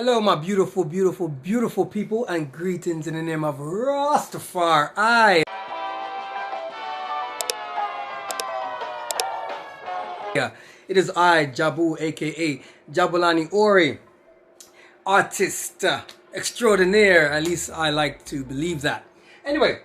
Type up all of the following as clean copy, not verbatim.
Hello, my beautiful, beautiful, beautiful people, and greetings in the name of Rastafari. It is I, Jabu, aka Jabulani Ori, artist extraordinaire. At least I like to believe that. Anyway,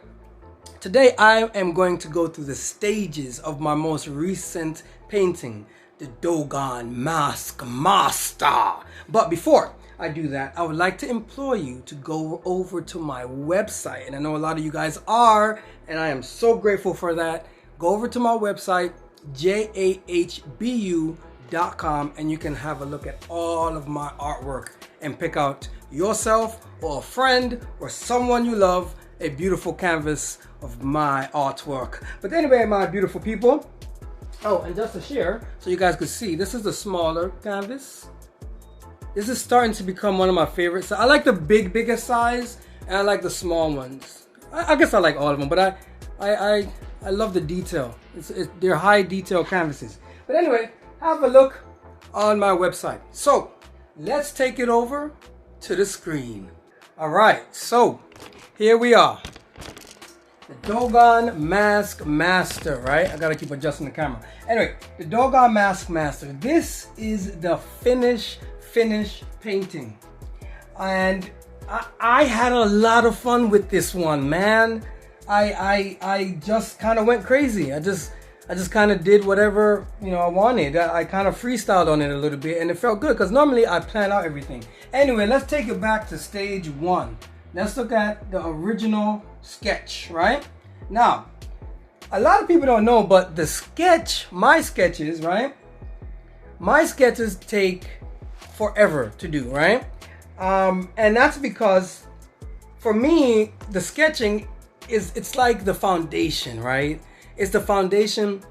today I am going to go through the stages of my most recent painting, the Dogon Mask Master. But before I do that, I would like to implore you to go over to my website. And I know a lot of you guys are, and I am so grateful for that. Go over to my website, jahbu.com, and you can have a look at all of my artwork and pick out yourself or a friend or someone you love a beautiful canvas of my artwork. But anyway, my beautiful people, oh, and just to share so you guys could see, this is the smaller canvas. This is starting to become one of my favorites. I like the biggest size, and I like the small ones. I guess I like all of them, but I love the detail. They're high detail canvases. But anyway, have a look on my website. So let's take it over to the screen. All right, so here we are. The Dogon Mask Master, right? I gotta keep adjusting the camera. Anyway, the Dogon Mask Master. This is the finished painting, and I had a lot of fun with this one, man. I just kind of went crazy. I just kind of did whatever I wanted. I kind of freestyled on it a little bit, and it felt good because normally I plan out everything. Anyway, let's take it back to stage one. Let's look at the original sketch, right? Now, a lot of people don't know, but the sketch, my sketches, right? My sketches take forever to do, right? And that's because for me, the sketching it's like the foundation, right? It's the foundation.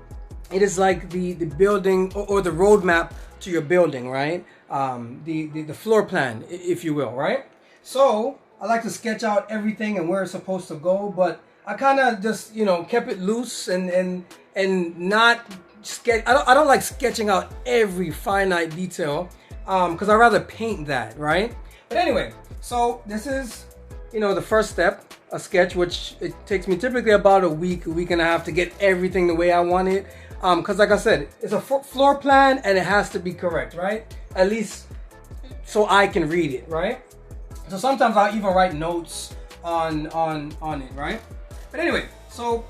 It is like the building or the roadmap to your building, right? The floor plan, if you will, right? So I like to sketch out everything and where it's supposed to go, but I kind of just kept it loose and not sketch. I don't like sketching out every finite detail because I rather paint that, right? But anyway, so this is the first step, a sketch, which it takes me typically about a week and a half to get everything the way I want it. Because like I said, it's a floor plan and it has to be correct, right? At least so I can read it, right? So sometimes I'll even write notes on it, right? But anyway, so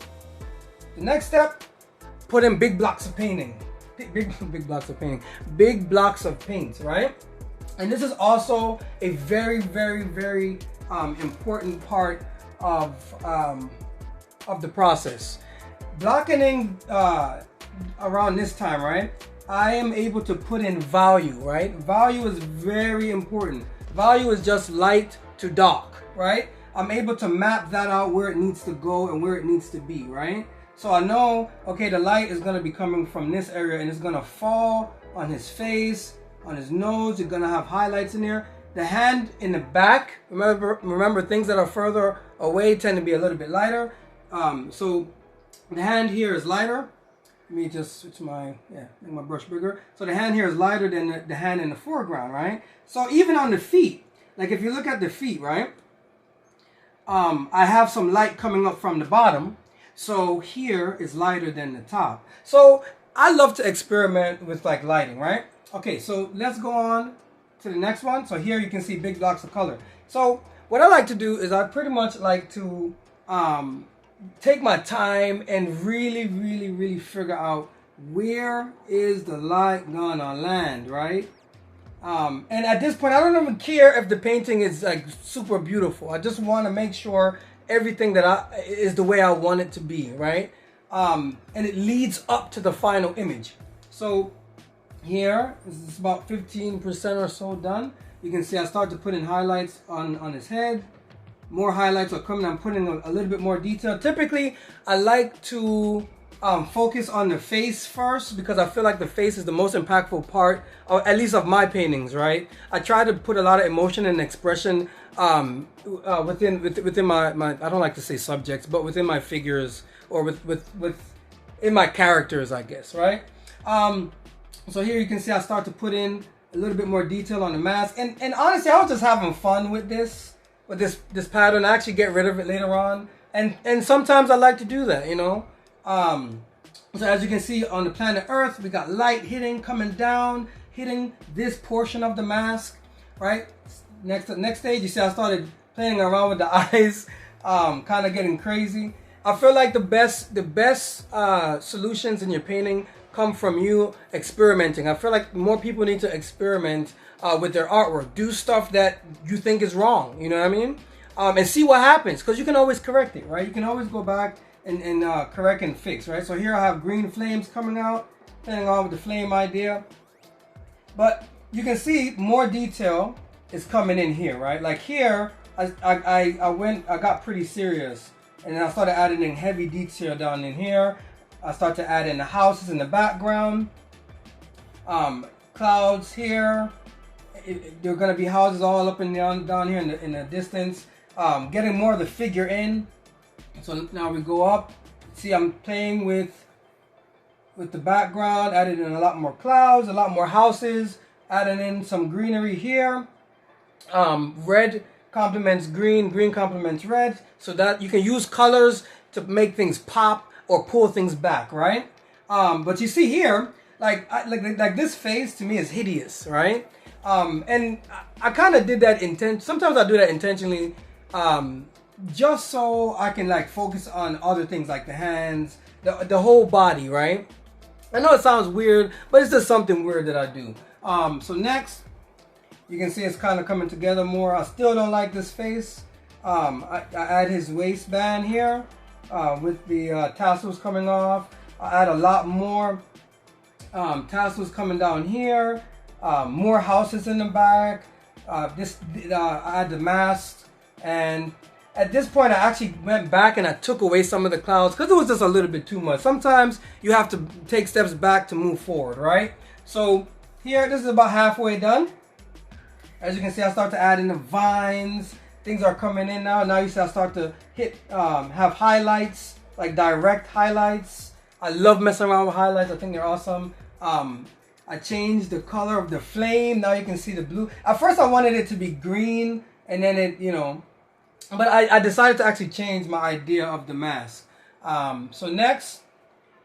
the next step, put in big blocks of painting. Big blocks of painting. Big blocks of paint, right? And this is also a very, very, very important part of the process. Blocking around this time, right? I am able to put in value, right? Value is very important. Value is just light to dark, right? I'm able to map that out where it needs to go and where it needs to be, right? So I know, okay, the light is going to be coming from this area and it's going to fall on his face, on his nose. You're going to have highlights in there. The hand in the back, remember things that are further away tend to be a little bit lighter. So the hand here is lighter. Let me just switch make my brush bigger. So the hand here is lighter than the hand in the foreground, right? So even on the feet, like if you look at the feet, right? I have some light coming up from the bottom. So here is lighter than the top. So I love to experiment with like lighting, right? Okay, so let's go on to the next one. So here you can see big blocks of color. So what I like to do is I pretty much like to take my time and really figure out where is the light gonna land, right? And at this point, I don't even care if the painting is like super beautiful. I just want to make sure everything that is the way I want it to be, right? And it leads up to the final image. So here is about 15% or so done. You can see I start to put in highlights on his head. More highlights are coming. I'm putting a little bit more detail. Typically, I like to focus on the face first because I feel like the face is the most impactful part, or at least of my paintings, right? I try to put a lot of emotion and expression within my I don't like to say subjects, but within my figures or in my characters, I guess, right? So here you can see I start to put in a little bit more detail on the mask. And honestly, I was just having fun with this pattern. I actually get rid of it later on. And sometimes I like to do that, you know. So as you can see on the planet Earth, we got light coming down, hitting this portion of the mask, right? Next stage, you see I started playing around with the eyes, kind of getting crazy. I feel like the best solutions in your painting come from you experimenting. I feel like more people need to experiment with their artwork. Do stuff that you think is wrong, you know what I mean? And see what happens, because you can always correct it, right? You can always go back and correct and fix, right? So here I have green flames coming out, playing on with the flame idea. But you can see more detail is coming in here, right? Like here, I got pretty serious, and then I started adding in heavy detail down in here. I start to add in the houses in the background, clouds here. There are gonna be houses all up and down here in the distance. Getting more of the figure in. So now we go up. See, I'm playing with the background, added in a lot more clouds, a lot more houses, adding in some greenery here. Red complements green, green complements red, so that you can use colors to make things pop or pull things back, right? But you see here, like this face to me is hideous, right? And I kind of did that sometimes I do that intentionally, just so I can like focus on other things like the hands, the whole body, right? I know it sounds weird, but it's just something weird that I do. So next, you can see it's kind of coming together more. I still don't like this face. I add his waistband here with the tassels coming off. I add a lot more tassels coming down here. More houses in the back. I add the mask, and at this point I actually went back and I took away some of the clouds because it was just a little bit too much. Sometimes you have to take steps back to move forward, right? So here, this is about halfway done. As you can see, I start to add in the vines. Things are coming in now. Now you see I start to have highlights, like direct highlights. I love messing around with highlights. I think they're awesome. I changed the color of the flame. Now you can see the blue. At first I wanted it to be green, and then it, you know, but I decided to actually change my idea of the mask. So next,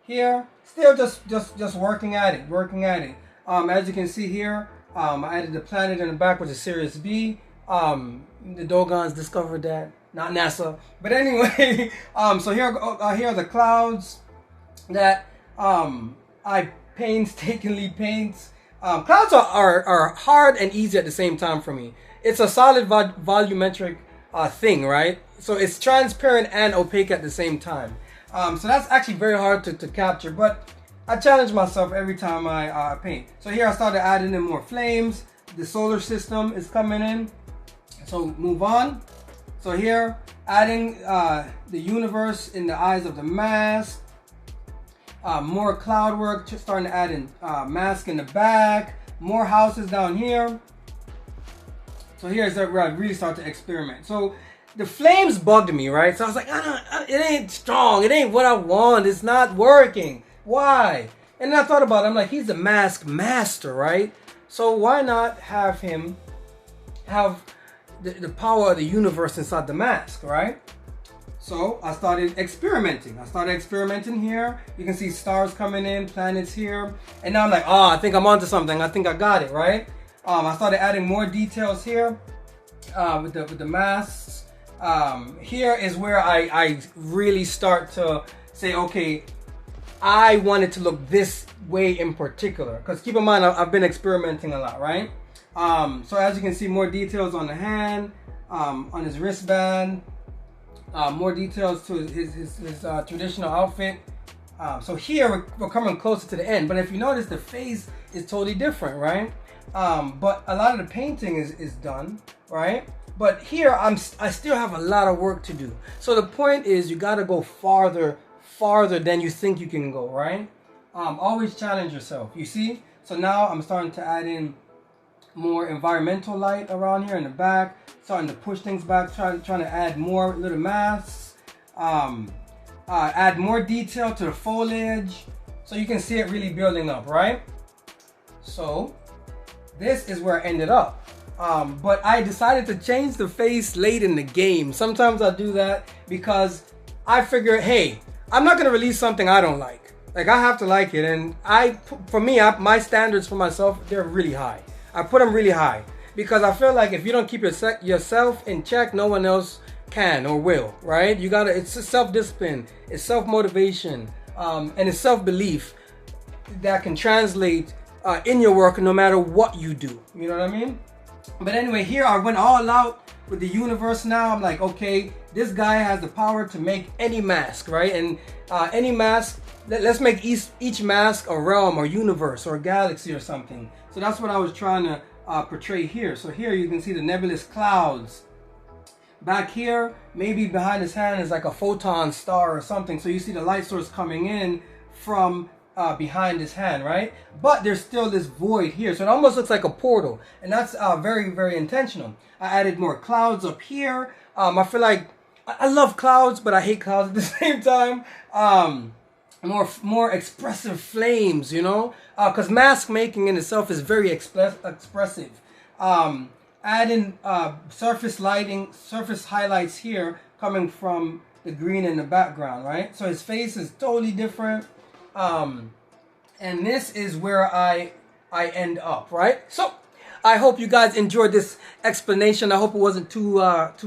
here, still just working at it. As you can see here, I added the planet in the back, which is Sirius B. The Dogons discovered that, not NASA. But anyway, so here are the clouds that I painstakingly paint. Clouds are hard and easy at the same time for me. It's a solid volumetric thing, right? So it's transparent and opaque at the same time. So that's actually very hard to capture, but I challenge myself every time I paint. So here I started adding in more flames. The solar system is coming in. So move on. So here, adding the universe in the eyes of the mask. More cloud work, just starting to add in mask in the back. More houses down here. So here's where I really start to experiment. So the flames bugged me, right? So I was like, it ain't strong. It ain't what I want. It's not working. Why? And then I thought about it. I'm like, he's the mask master, right? So why not have him have the power of the universe inside the mask, right? So I started experimenting. Here. You can see stars coming in, planets here. And now I'm like, I think I'm onto something. I think I got it, right? I started adding more details here with the masks. Here is where I really start to say, okay, I want it to look this way in particular. Because keep in mind, I've been experimenting a lot, right? So as you can see, more details on the hand, on his wristband, more details to his traditional outfit. So here we're coming closer to the end. But if you notice, the face is totally different, right? But a lot of the painting is done, right? But here I still have a lot of work to do. So the point is, you got to go farther than you think you can go, right? Always challenge yourself. You see? So now I'm starting to add in more environmental light around here in the back, starting to push things back, trying to add more little masks, add more detail to the foliage, so you can see it really building up, right? So this is where I ended up. But I decided to change the face late in the game. Sometimes I do that because I figure, hey, I'm not gonna release something I don't like. Like, I have to like it, and for me, my standards for myself, they're really high. I put them really high because I feel like if you don't keep yourself in check, no one else can or will, right? You gotta, it's self-discipline, it's self-motivation, and it's self-belief that can translate in your work no matter what you do. You know what I mean? But anyway, here I went all out with the universe now. I'm like, okay, this guy has the power to make any mask, right? And any mask, let's make each mask a realm or universe or a galaxy or something. So that's what I was trying to portray here. So here you can see the nebulous clouds. Back here, maybe behind his hand is like a photon star or something. So you see the light source coming in from behind his hand, right? But there's still this void here. So it almost looks like a portal. And that's very, very intentional. I added more clouds up here. I feel like I love clouds, but I hate clouds at the same time. More expressive flames, you know? Because mask making in itself is very expressive. Adding surface lighting, surface highlights here coming from the green in the background, right? So his face is totally different. And this is where I end up, right? So I hope you guys enjoyed this explanation. I hope it wasn't too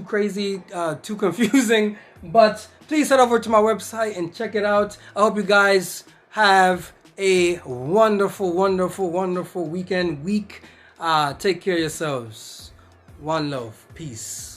crazy, too confusing. But please head over to my website and check it out. I hope you guys have a wonderful, wonderful, wonderful week. Take care of yourselves. One love. Peace.